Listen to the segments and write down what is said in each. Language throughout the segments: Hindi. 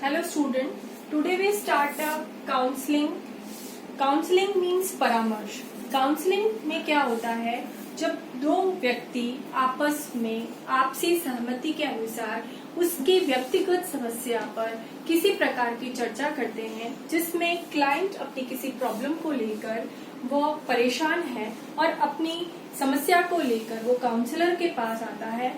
Hello student, today we start counseling. Counseling means परामर्श. काउंसलिंग में क्या होता है, जब दो व्यक्ति आपस में आपसी सहमति के अनुसार उसकी व्यक्तिगत समस्या पर किसी प्रकार की चर्चा करते हैं, जिसमें क्लाइंट अपनी किसी प्रॉब्लम को लेकर वो परेशान है और अपनी समस्या को लेकर वो काउंसलर के पास आता है.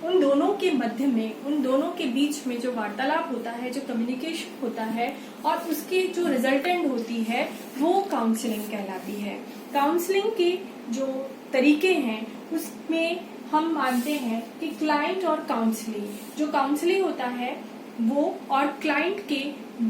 उन दोनों के मध्य में, उन दोनों के बीच में जो वार्तालाप होता है, जो कम्युनिकेशन होता है और उसकी जो रिजल्टेंट होती है वो काउंसलिंग कहलाती है. काउंसलिंग के जो तरीके हैं उसमें हम मानते हैं कि क्लाइंट और काउंसलिंग, जो काउंसलिंग होता है वो और क्लाइंट के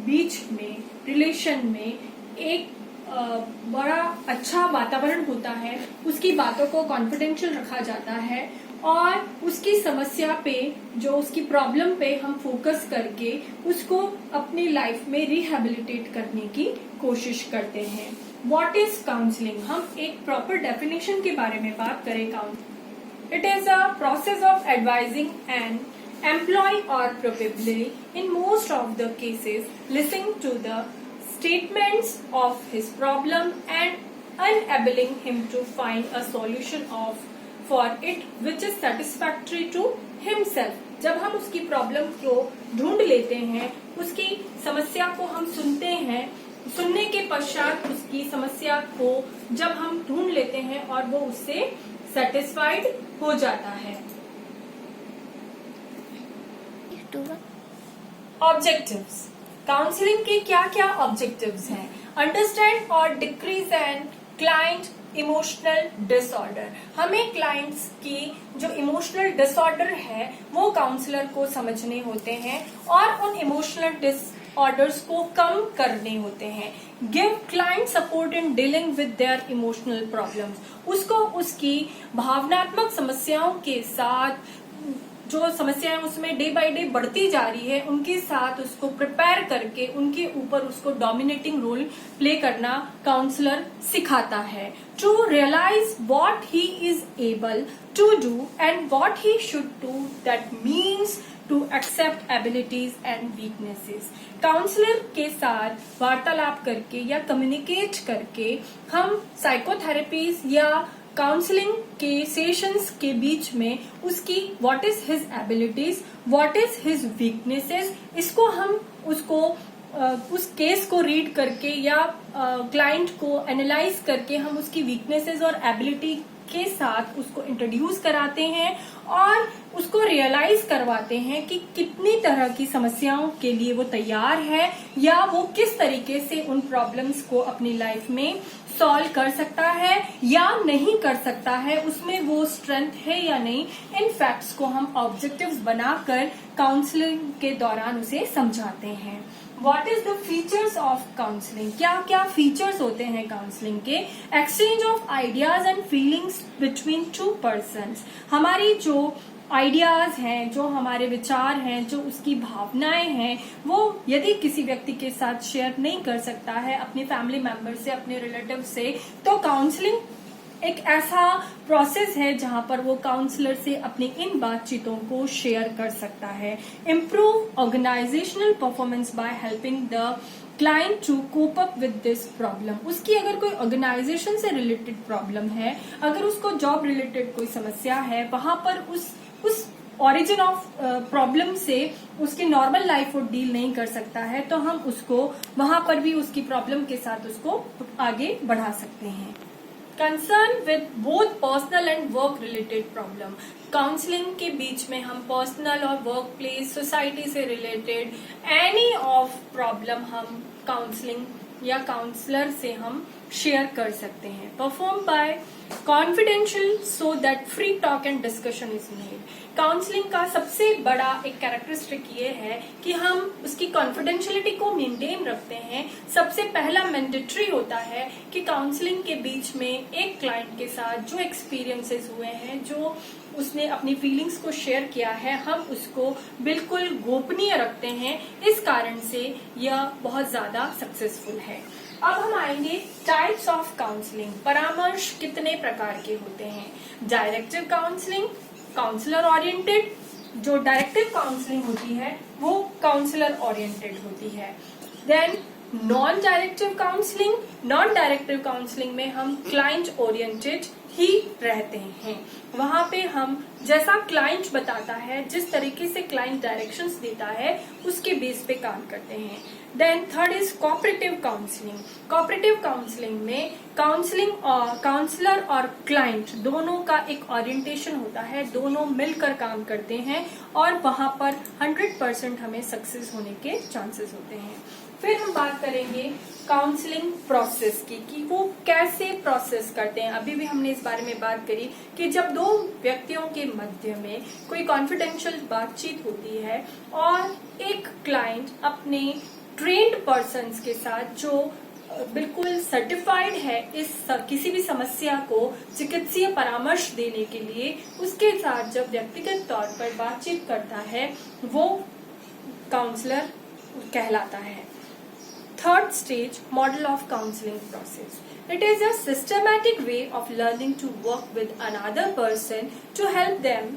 बीच में रिलेशन में एक बड़ा अच्छा वातावरण होता है. उसकी बातों को कॉन्फिडेंशियल रखा जाता है और उसकी समस्या पे, जो उसकी प्रॉब्लम पे हम फोकस करके उसको अपनी लाइफ में रिहेबिलिटेट करने की कोशिश करते हैं. What is counselling? हम एक प्रॉपर डेफिनेशन के बारे में बात करें. Counselling, it is a process of advising an employ or probably in most of the cases listening to the statements of his problem and enabling him to find a solution for it which is satisfactory to himself. जब हम उसकी प्रॉब्लम को ढूंढ लेते हैं, उसकी समस्या को हम सुनते हैं, सुनने के पश्चात उसकी समस्या को जब हम ढूंढ लेते हैं और वो उससे सेटिस्फाइड हो जाता है. ऑब्जेक्टिव्स. काउंसलिंग के क्या क्या ऑब्जेक्टिव्स हैं? अंडरस्टैंड और decrease and client emotional disorder. हमें क्लाइंट्स की जो इमोशनल डिसऑर्डर है वो काउंसलर को समझने होते हैं और उन इमोशनल डिसऑर्डर्स को कम करने होते हैं. Give client support in dealing with their emotional problems. उसको उसकी भावनात्मक समस्याओं के साथ, जो समस्याएं उसमें डे बाय डे बढ़ती जा रही है, उनके साथ उसको प्रिपेयर करके उनके ऊपर उसको डोमिनेटिंग रोल प्ले करना काउंसलर सिखाता है. To realise what he is able to do and what he should do, that means to accept abilities and weaknesses. Counsellor के साथ वार्तालाप करके या कम्युनिकेट करके हम साइकोथेरेपीज या काउंसलिंग के सेशंस के बीच में उसकी what is his abilities, what is his weaknesses, इसको हम उसको उस केस को रीड करके या क्लाइंट को एनालाइज करके हम उसकी वीकनेसेस और एबिलिटी के साथ उसको इंट्रोड्यूस कराते हैं और उसको रियलाइज करवाते हैं कि कितनी तरह की समस्याओं के लिए वो तैयार है या वो किस तरीके से उन प्रॉब्लम्स को अपनी लाइफ में सॉल्व कर सकता है या नहीं कर सकता है, उसमें वो स्ट्रेंथ है या नहीं. इन फैक्ट्स को हम ऑब्जेक्टिव्स बनाकर काउंसलिंग के दौरान उसे समझाते हैं. What is the features of counseling? क्या क्या फीचर्स होते हैं काउंसलिंग के? Exchange of ideas and feelings between two persons. हमारी जो आइडियाज हैं, जो हमारे विचार हैं, जो उसकी भावनाएं हैं, वो यदि किसी व्यक्ति के साथ शेयर नहीं कर सकता है, अपने फैमिली मेंबर से, अपने रिलेटिव से, तो काउंसलिंग एक ऐसा प्रोसेस है जहां पर वो काउंसलर से अपनी इन बातचीतों को शेयर कर सकता है. Improve organisational performance by helping the client to cope up with this problem. उसकी अगर कोई ऑर्गेनाइजेशन से रिलेटेड प्रॉब्लम है, अगर उसको जॉब रिलेटेड कोई समस्या है, वहां पर उस ओरिजिन ऑफ प्रॉब्लम से उसकी नॉर्मल लाइफ वो डील नहीं कर सकता है, तो हम उसको वहां पर भी उसकी प्रॉब्लम के साथ उसको आगे बढ़ा सकते हैं. Concern with both personal and work related problem. Counselling के बीच में हम पर्सनल और वर्क प्लेस, सोसाइटी से रिलेटेड एनी ऑफ प्रॉब्लम हम काउंसलिंग या काउंसलर से हम शेयर कर सकते हैं. Perform by confidential so that free talk and discussion is made. Counselling का सबसे बड़ा एक कैरेक्टरिस्टिक ये है कि हम उसकी कॉन्फिडेंशियलिटी को मेंटेन रखते हैं. सबसे पहला मैंडेटरी होता है कि काउंसलिंग के बीच में एक क्लाइंट के साथ जो एक्सपीरियंसेस हुए हैं, जो उसने अपनी फीलिंग्स को शेयर किया है, हम उसको बिल्कुल गोपनीय रखते हैं. इस कारण से यह बहुत ज्यादा सक्सेसफुल है. अब हम आएंगे टाइप्स ऑफ काउंसलिंग. परामर्श कितने प्रकार के होते हैं? Directive counselling, counsellor oriented. जो डायरेक्टिव काउंसलिंग होती है वो काउंसलर ओरिएंटेड होती है। देन नॉन डायरेक्टिव काउंसलिंग में हम क्लाइंट ओरिएंटेड ही रहते हैं। वहां पे हम जैसा क्लाइंट बताता है, जिस तरीके से क्लाइंट डायरेक्शंस देता है, उसके बेस पे काम करते हैं। Then third is cooperative counselling में काउंसलर और क्लाइंट दोनों का एक ओरिएंटेशन होता है, दोनों मिलकर काम करते हैं और वहां पर 100% हमें सक्सेस होने के चांसेस होते हैं। फिर हम बात करेंगे काउंसलिंग प्रोसेस की कि वो कैसे प्रोसेस करते हैं। अभी भी हमने इस बारे में बात करी कि जब दो व्यक्तियों के मध्य में कोई कॉन्फिडेंशियल बातचीत होती है और एक क्लाइंट अपने ट्रेन्ड पर्सन्स के साथ जो बिल्कुल सर्टिफाइड है इस किसी भी समस्या को चिकित्सीय परामर्श देने के लिए, उसके साथ जब व्यक्तिगत तौर पर बातचीत करता है, वो काउंसलर कहलाता है। Third stage, model of counseling process. It is a systematic way of learning to work with another person to help them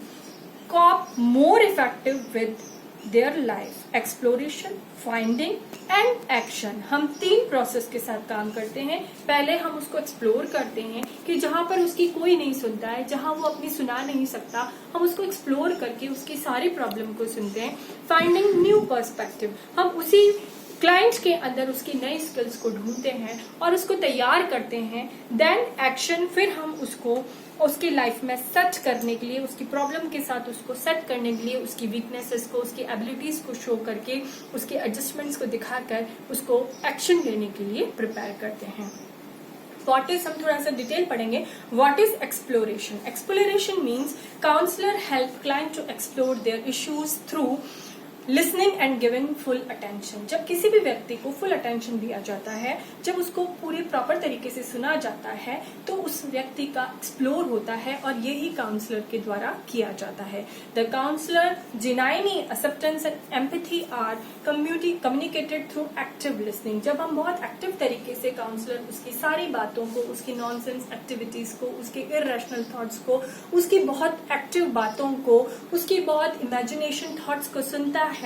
cope more effective with their life. Exploration, finding and action. हम 3 प्रोसेस के साथ काम करते हैं। पहले हम उसको एक्सप्लोर करते हैं कि जहाँ पर उसकी कोई नहीं सुनता है, जहाँ वो अपनी सुना नहीं सकता, हम उसको एक्सप्लोर करके उसकी सारी प्रॉब्लम को सुनते हैं। फाइंडिंग न्यू पर्सपेक्टिव, हम उसी क्लाइंट के अंदर उसकी नई स्किल्स को ढूंढते हैं और उसको तैयार करते हैं। देन एक्शन, फिर हम उसको उसकी लाइफ में सेट करने के लिए, उसकी प्रॉब्लम के साथ उसको सेट करने के लिए, उसकी वीकनेसेस को, उसकी एबिलिटीज को शो करके, उसके एडजस्टमेंट्स को दिखाकर उसको एक्शन लेने के लिए प्रिपेयर करते हैं। What is, हम थोड़ा सा डिटेल पढ़ेंगे। What is exploration? Exploration means counselor help client to explore their issues through listening and giving full attention. जब किसी भी व्यक्ति को फुल अटेंशन दिया जाता है, जब उसको पूरे प्रॉपर तरीके से सुना जाता है, तो उस व्यक्ति का एक्सप्लोर होता है और यही काउंसलर के द्वारा किया जाता है। The counsellor genuine acceptance and empathy are communicated through active listening. जब हम बहुत एक्टिव तरीके से काउंसलर उसकी सारी बातों को, उसकी नॉनसेंस एक्टिविटीज को, उसके इरेशनल थॉट्स को, उसकी बहुत एक्टिव बातों को, उसकी बहुत इमेजिनेशन थॉट्स को सुनता है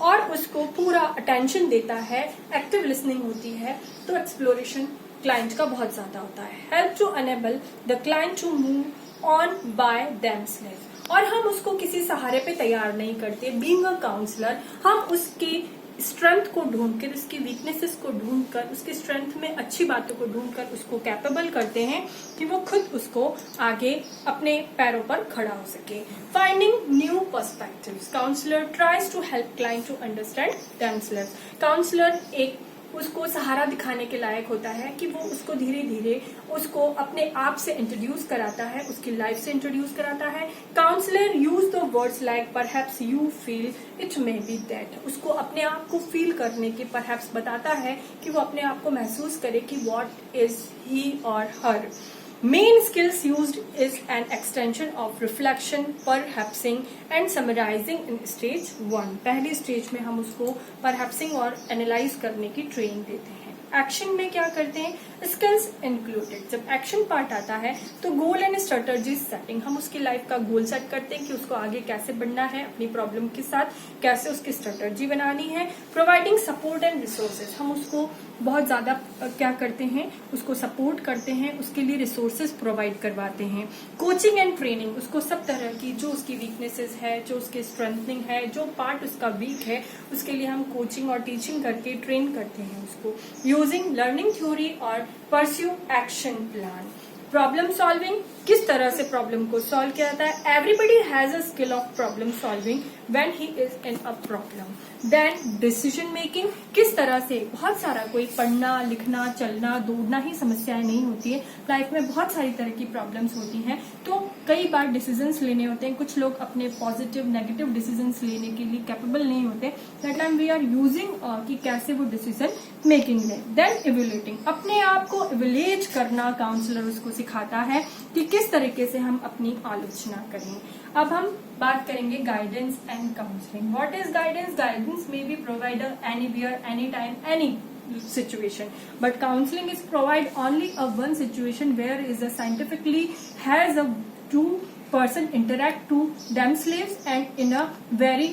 और उसको पूरा अटेंशन देता है, एक्टिव लिसनिंग होती है, तो एक्सप्लोरेशन क्लाइंट का बहुत ज्यादा होता है। Help to enable the client to move on by themselves, और हम उसको किसी सहारे पे तैयार नहीं करते। बीइंग अ काउंसलर, हम उसकी स्ट्रेंथ को ढूंढकर, उसकी वीकनेसेस को ढूंढकर, उसकी स्ट्रेंथ में अच्छी बातों को ढूंढकर उसको कैपेबल करते हैं कि वो खुद उसको आगे अपने पैरों पर खड़ा हो सके। Finding new perspectives, counsellor tries to help client to understand themselves. Counsellor एक उसको सहारा दिखाने के लायक होता है कि वो उसको धीरे धीरे उसको अपने आप से इंट्रोड्यूस कराता है, उसकी लाइफ से इंट्रोड्यूस कराता है। Counsellor use the words like perhaps you feel it may be that, उसको अपने आप को फील करने की परहैप्स बताता है कि वो अपने आप को महसूस करे कि व्हाट इज ही और हर। Main skills used is an extension of reflection, perhapsing and summarizing in stage 1. पहली स्टेज में हम उसको perhapsing और एनालाइज करने की ट्रेनिंग देते हैं। एक्शन में क्या करते हैं? Skills included. जब एक्शन पार्ट आता है तो गोल एंड स्ट्रेटजी सेटिंग, हम उसकी लाइफ का गोल सेट करते हैं कि उसको आगे कैसे बढ़ना है, अपनी प्रॉब्लम के साथ कैसे उसकी स्ट्रेटजी बनानी है। प्रोवाइडिंग सपोर्ट एंड रिसोर्सेज, हम उसको बहुत ज्यादा क्या करते हैं, उसको सपोर्ट करते हैं, उसके लिए रिसोर्सेज प्रोवाइड करवाते हैं। कोचिंग एंड ट्रेनिंग, उसको सब तरह की जो उसकी वीकनेसेस है, जो उसकी स्ट्रेंथनिंग है, जो पार्ट उसका वीक है, उसके लिए हम कोचिंग और टीचिंग करके ट्रेन करते हैं उसको। यूजिंग लर्निंग थ्योरी और pursue action plan. Problem solving, किस तरह से प्रॉब्लम को सॉल्व किया जाता है। Everybody has a skill of problem solving when he is in a problem. Then decision making, किस तरह से, बहुत सारा कोई पढ़ना लिखना चलना दौड़ना ही समस्याएं नहीं होती है, लाइफ में बहुत सारी तरह की प्रॉब्लम्स होती हैं, तो कई बार डिसीजंस लेने होते हैं। कुछ लोग अपने पॉजिटिव नेगेटिव डिसीजंस लेने के लिए कैपेबल नहीं होते, that time we are using कि कैसे वो डिसीजन मेकिंग ले। देन इवेल्युएटिंग, अपने आप को इवेल्युएट करना काउंसलर उसको सिखाता है कि किस तरीके से हम अपनी आलोचना करें। अब हम बात करेंगे guidance and counselling. What is guidance? Guidance may be provider anywhere, any time, any situation, but counseling is provide only a one situation where is a scientifically has a two person interact to themselves and in a very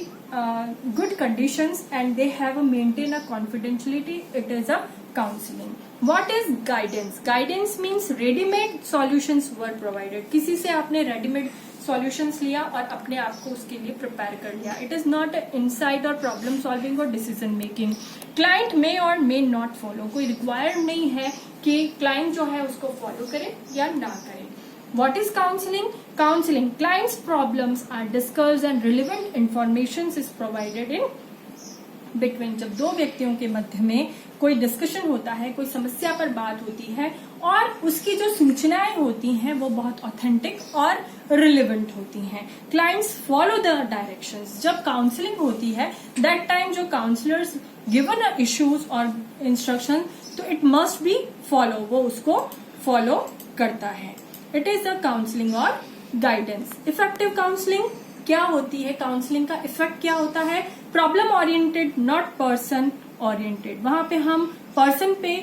good conditions and they have a maintain a confidentiality, it is a counseling. What is guidance? Guidance means ready-made solutions were provided. किसी से आपने ready-made solutions लिया और अपने आप को उसके लिए prepare कर लिया. It is not insight or problem solving or decision making. Client may or may not follow. कोई required नहीं है कि client जो है उसको follow करे या ना करे. What is counseling? Counseling, client's problems are discussed and relevant information is provided in between. जब दो व्यक्तियों के मध्य में कोई डिस्कशन होता है, कोई समस्या पर बात होती है और उसकी जो सूचनाएं होती हैं वो बहुत ऑथेंटिक और रिलेवेंट होती हैं. Clients follow the directions. जब काउंसलिंग होती है दैट टाइम जो काउंसलर्स गिवन अ इश्यूज और इंस्ट्रक्शन तो इट मस्ट बी फॉलो, वो उसको फॉलो करता है. इट इज अ काउंसलिंग और गाइडेंस. इफेक्टिव काउंसलिंग क्या होती है? काउंसलिंग का इफेक्ट क्या होता है? Problem oriented not person oriented. वहां पे हम पर्सन पे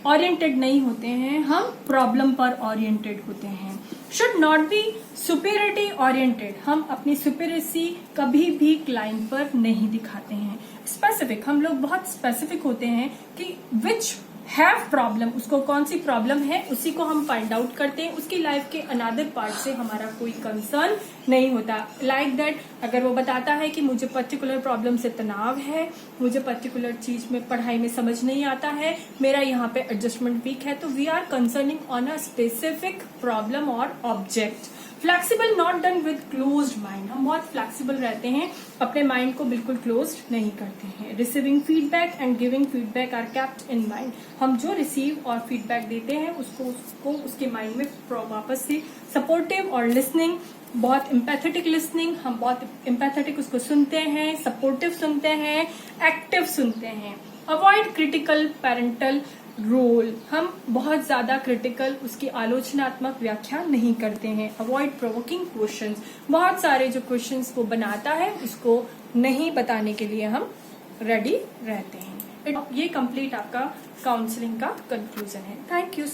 ओरिएंटेड नहीं होते हैं, हम प्रॉब्लम पर ओरिएंटेड होते हैं. Should not be superiority oriented. हम अपनी सुपीरियरिटी कभी भी क्लाइंट पर नहीं दिखाते हैं. स्पेसिफिक, हम लोग बहुत स्पेसिफिक होते हैं कि विच हैव प्रॉब्लम, उसको कौन सी प्रॉब्लम है उसी को हम फाइंड आउट करते हैं. उसकी लाइफ के अनदर पार्ट से हमारा कोई कंसर्न नहीं होता. लाइक दैट अगर वो बताता है कि मुझे पर्टिकुलर प्रॉब्लम से तनाव है, मुझे पर्टिकुलर चीज में पढ़ाई में समझ नहीं आता है, मेरा यहाँ पे एडजस्टमेंट वीक है, तो we are concerning on a specific problem or object. Flexible not done with closed mind. हम बहुत फ्लेक्सिबल रहते हैं, अपने माइंड को बिल्कुल क्लोज्ड नहीं करते हैं. Receiving feedback and giving feedback are kept in mind. हम जो रिसीव और फीडबैक देते हैं उसको उसके माइंड में वापस से. सपोर्टिव और लिसनिंग, बहुत एम्पैथेटिक लिसनिंग, हम बहुत एम्पैथेटिक उसको सुनते हैं, सपोर्टिव सुनते हैं, एक्टिव सुनते हैं. Avoid critical parental role. हम बहुत ज्यादा क्रिटिकल उसकी आलोचनात्मक व्याख्या नहीं करते हैं. Avoid provoking questions. बहुत सारे जो क्वेश्चंस वो बनाता है उसको नहीं बताने के लिए हम रेडी रहते हैं. ये कंप्लीट आपका काउंसलिंग का कंक्लूजन है. Thank you.